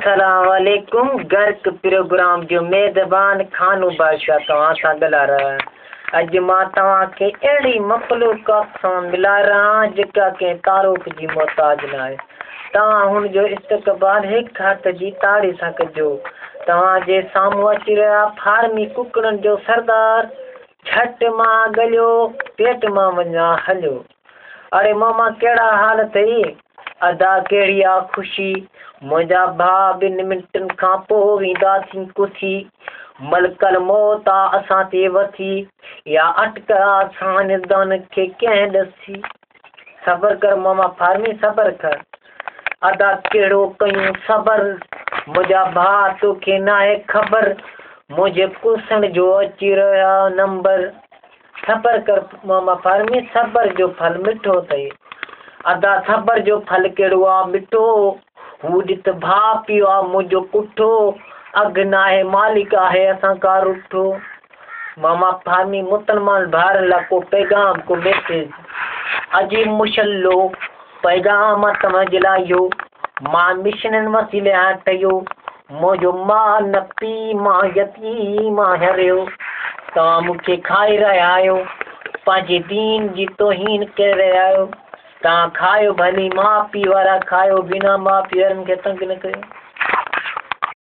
अस्सलाम वालेकुम। गर्क प्रोग्राम जो मेज़बान खानू बादशाह तव्हां सां ॻाल्हाए रहा है। अॼु मां तव्हांखे अहिड़ी मखलूक़ात सां मिलाए रहा आहियां जेका कंहिं तारुफ़ जी मोहताज न आहे। तव्हां हुनजो इस्तक़बाल हिकु हथ जी ताड़ी सां कजो। तव्हांजे साम्हूं अची रहिया फार्मी कुकड़नि जो सरदार। झट मां ॻलियो पेट मां वञा हलियो। अरे मामा कहिड़ा हाल अथई? अदा कहिड़ी आहे ख़ुशी? मुंहिंजा भाउ 2 मिंटनि खां पोइ वेंदासीं कुथी। मलकल मौत आहे असां ते वथी या अटका सां निदान खे कंहिं ॾसी। सबर कर मामा फार्मी सबर कर। अदा कहिड़ो कयूं सबर? मुंहिंजा भाउ तोखे न आहे ख़बर। मुंहिंजे कुसण जो अची रहिया नंबर। सबर कर मामा फार्मी सबर जो फल मिठो अथई। अदा सबर जो फल कहिड़ो आहे मिठो? हू ॾिस भाउ पीउ आहे मुंहिंजो कुठो। अघु न आहे मालिक आहे असां का रुठो। मामा फार्मी मुसलमान भाउरनि लाइ को पैगाम को मैसेज। अजी मुशल्लो पैगाम तव्हांजे लाइ इहो। मां मिशननि वसीले ठहियो। मुंहिंजो मां न पीउ मां यतीम हरियो। तव्हां मूंखे खाई रहिया आहियो। पंहिंजे दीन जी तौहीन करे रहिया आहियो। तव्हां खायो भली माउ पीउ वारा खायो। बिना माउ पीउ वारनि खे तंग न कयो।